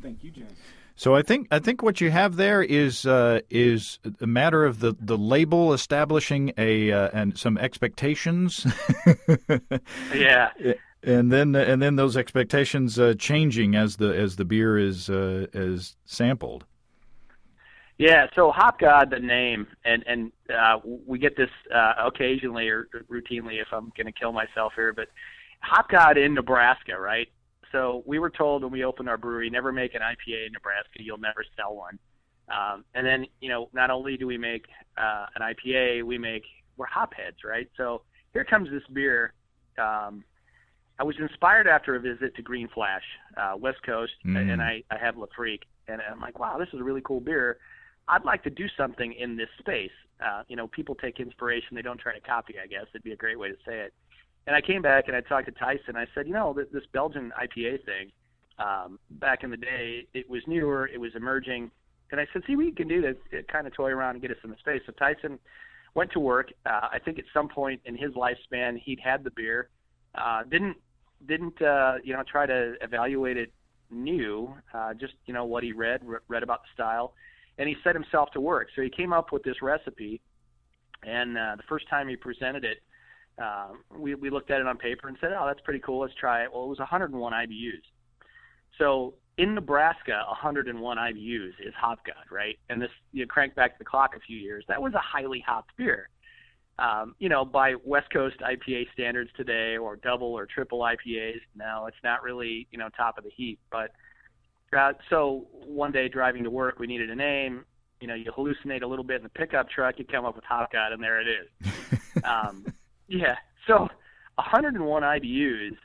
Thank you, James. So I think what you have there is a matter of the label establishing and some expectations. Yeah. And then those expectations changing as the beer is sampled. Yeah, so Hop God, the name, and we get this occasionally or routinely if I'm going to kill myself here, but Hop God in Nebraska, right? So we were told when we opened our brewery, never make an IPA in Nebraska, you'll never sell one. And then, not only do we make an IPA, we're hop heads, right? So here comes this beer. I was inspired after a visit to Green Flash, West Coast, and I have La Freak, and I'm like, wow, this is a really cool beer. I'd like to do something in this space. People take inspiration. They don't try to copy, I guess. It'd be a great way to say it. And I came back and I talked to Tyson. I said, this Belgian IPA thing, back in the day, it was newer, it was emerging. And I said, see what you can do to kind of toy around and get us in the space. So Tyson went to work. I think at some point in his lifespan, he'd had the beer. Didn't try to evaluate it new, just, what he read about the style. And he set himself to work. So he came up with this recipe. And the first time he presented it, we looked at it on paper and said, oh, that's pretty cool. Let's try it. Well, it was 101 IBUs. So in Nebraska, 101 IBUs is Hop God, right? And this, you crank back the clock a few years, that was a highly hopped beer. By West Coast IPA standards today, or double or triple IPAs, no, it's not really, top of the heap. But so one day driving to work, we needed a name. You hallucinate a little bit in the pickup truck, you come up with Hop God, and there it is. Yeah, so 101 IBUs,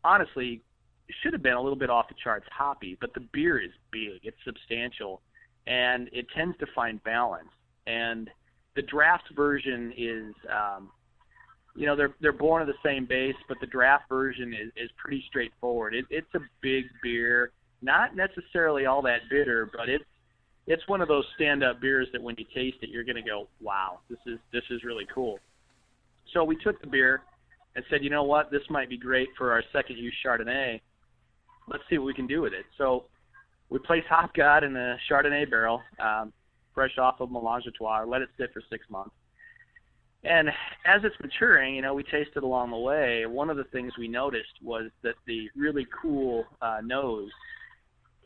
honestly, should have been a little bit off the charts hoppy, but the beer is big, it's substantial, and it tends to find balance. And the draft version is, they're born of the same base, but the draft version is pretty straightforward. It's a big beer, not necessarily all that bitter, but it's one of those stand-up beers that when you taste it, you're going to go, wow, this is really cool. So we took the beer and said, you know what, this might be great for our second use Chardonnay. Let's see what we can do with it. So we placed Hop God in a Chardonnay barrel, fresh off of Mélange à Trois, let it sit for 6 months. And as it's maturing, we tasted along the way. One of the things we noticed was that the really cool nose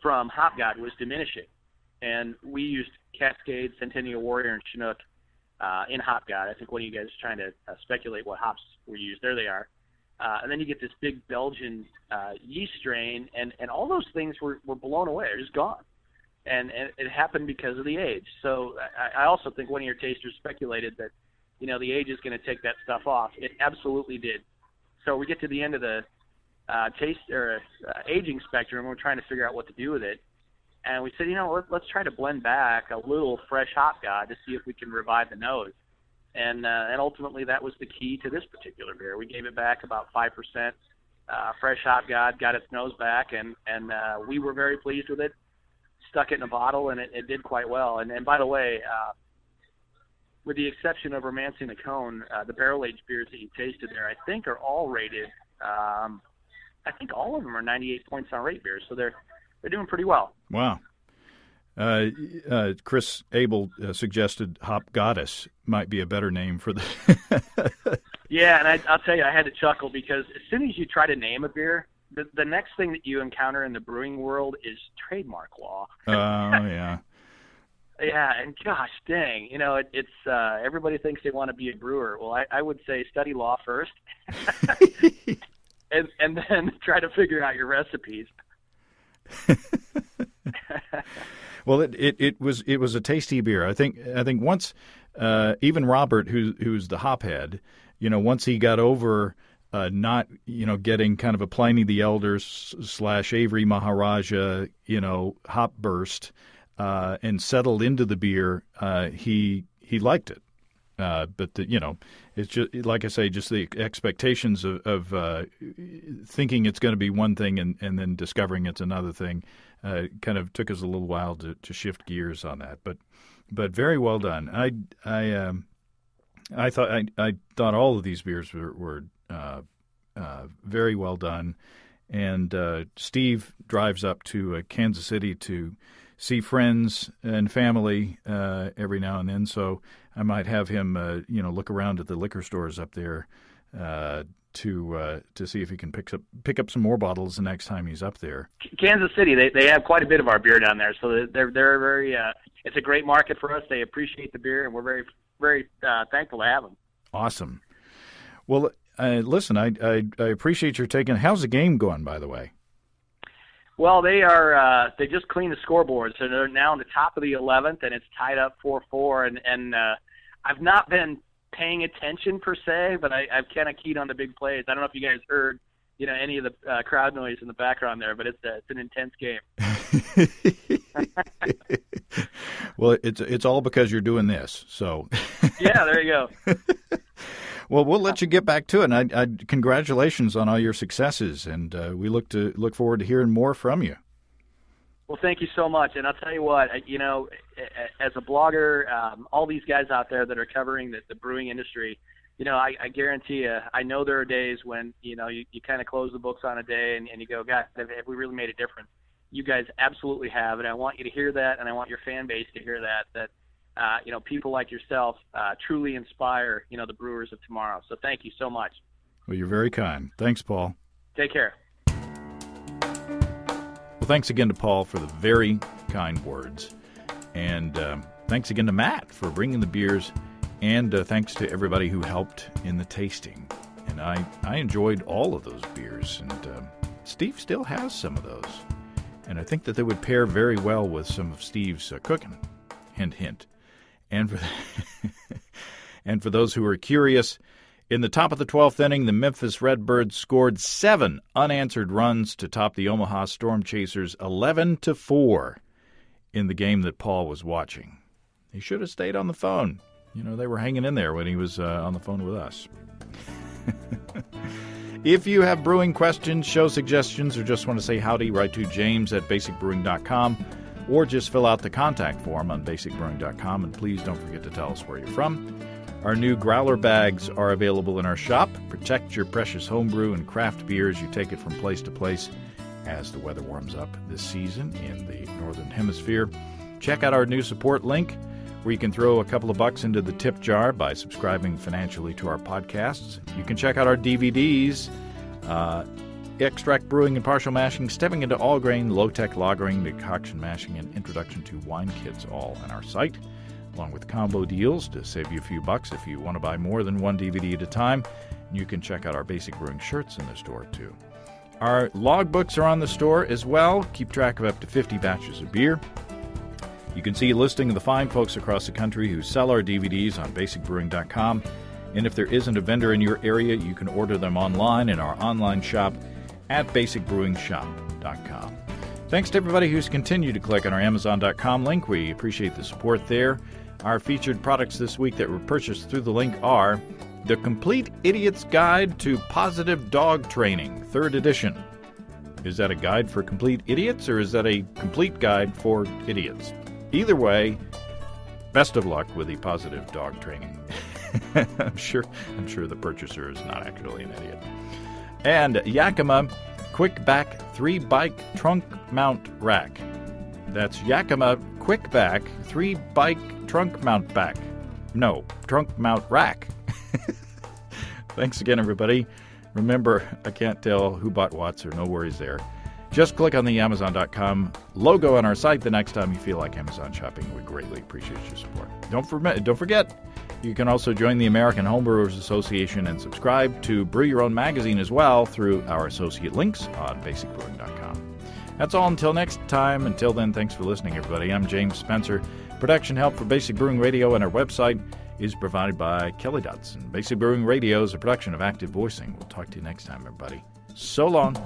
from Hop God was diminishing. And we used Cascade, Centennial Warrior, and Chinook in Hop God. I think one of you guys is trying to speculate what hops were used. There they are. And then you get this big Belgian yeast strain, and all those things were blown away. They're just gone. And it happened because of the age. So I also think one of your tasters speculated that, the age is going to take that stuff off. It absolutely did. So we get to the end of the taste or aging spectrum, and we're trying to figure out what to do with it. And we said, let's try to blend back a little fresh Hop God to see if we can revive the nose. And ultimately, that was the key to this particular beer. We gave it back about 5% fresh Hop God, got its nose back, and we were very pleased with it. Stuck it in a bottle, and it did quite well. And by the way, with the exception of Romancing the Cone, the barrel-aged beers that you tasted there, I think are all rated. I think all of them are 98 points on rate beers, so they're doing pretty well. Wow. Chris Abel suggested Hop Goddess might be a better name for the. Yeah, and I'll tell you, I had to chuckle because as soon as you try to name a beer, the next thing that you encounter in the brewing world is trademark law. Oh, yeah. Yeah, and gosh dang, it's everybody thinks they want to be a brewer. Well, I would say study law first, and then try to figure out your recipes. Well, it was a tasty beer. I think once even Robert, who's the hop head, once he got over not getting kind of a Pliny the Elder / Avery Maharaja hop burst and settled into the beer, he liked it. But it's just like I say, just the expectations of thinking it's going to be one thing and then discovering it's another thing kind of took us a little while to shift gears on that. But very well done. I thought all of these beers were very well done. And Steve drives up to Kansas City to see friends and family every now and then, so I might have him, look around at the liquor stores up there to see if he can pick up some more bottles the next time he's up there. Kansas City, they have quite a bit of our beer down there, so they're very. It's a great market for us. They appreciate the beer, and we're very very thankful to have them. Awesome. Well, listen, I appreciate your taking. How's the game going, by the way? Well, they just cleaned the scoreboard, so they're now on the top of the 11th, and it's tied up 4-4. And I've not been paying attention per se, but I've kind of keyed on the big plays. I don't know if you guys heard, any of the crowd noise in the background there, but it's an intense game. Well, it's all because you're doing this, so. Yeah, there you go. Well, we'll let you get back to it. And congratulations on all your successes, and we look forward to hearing more from you. Well, thank you so much. And I'll tell you what, as a blogger, all these guys out there that are covering the brewing industry, I guarantee you, I know there are days when, you kind of close the books on a day and you go, God, have we really made a difference? You guys absolutely have, and I want you to hear that, and I want your fan base to hear that people like yourself truly inspire, the brewers of tomorrow. So thank you so much. Well, you're very kind. Thanks, Paul. Take care. Well, thanks again to Paul for the very kind words. And thanks again to Matt for bringing the beers. And thanks to everybody who helped in the tasting. And I enjoyed all of those beers. And Steve still has some of those. And I think that they would pair very well with some of Steve's cooking. Hint, hint. And for those who are curious, in the top of the 12th inning, the Memphis Redbirds scored 7 unanswered runs to top the Omaha Storm Chasers 11-4 in the game that Paul was watching. He should have stayed on the phone. They were hanging in there when he was on the phone with us. If you have brewing questions, show suggestions, or just want to say howdy, write to james@basicbrewing.com. Or just fill out the contact form on basicbrewing.com, and please don't forget to tell us where you're from. Our new growler bags are available in our shop. Protect your precious homebrew and craft beer as you take it from place to place as the weather warms up this season in the Northern Hemisphere. Check out our new support link, where you can throw a couple of bucks into the tip jar by subscribing financially to our podcasts. You can check out our DVDs, Extract Brewing and Partial Mashing, Stepping into All Grain, Low Tech Lagering, Decoction Mashing, and Introduction to Wine Kits, all on our site. along with combo deals to save you a few bucks if you want to buy more than one DVD at a time. You can check out our Basic Brewing shirts in the store, too. Our logbooks are on the store as well. Keep track of up to 50 batches of beer. You can see a listing of the fine folks across the country who sell our DVDs on basicbrewing.com. And if there isn't a vendor in your area, you can order them online in our online shop at basicbrewingshop.com. Thanks to everybody who's continued to click on our Amazon.com link. We appreciate the support there. Our featured products this week that were purchased through the link are The Complete Idiot's Guide to Positive Dog Training, 3rd edition. Is that a guide for complete idiots, or is that a complete guide for idiots? Either way, best of luck with the positive dog training. I'm sure the purchaser is not actually an idiot. And Yakima Quick Back 3-Bike Trunk Mount Rack. That's Yakima Quick Back 3-Bike Trunk Mount Back. No, Trunk Mount Rack. Thanks again, everybody. Remember, I can't tell who bought what, so no worries there. Just click on the Amazon.com logo on our site the next time you feel like Amazon shopping. We greatly appreciate your support. Don't forget, you can also join the American Homebrewers Association and subscribe to Brew Your Own magazine as well through our associate links on basicbrewing.com. That's all until next time. Until then, thanks for listening, everybody. I'm James Spencer. Production help for Basic Brewing Radio and our website is provided by Kelly Dotson. Basic Brewing Radio is a production of Active Voicing. We'll talk to you next time, everybody. So long.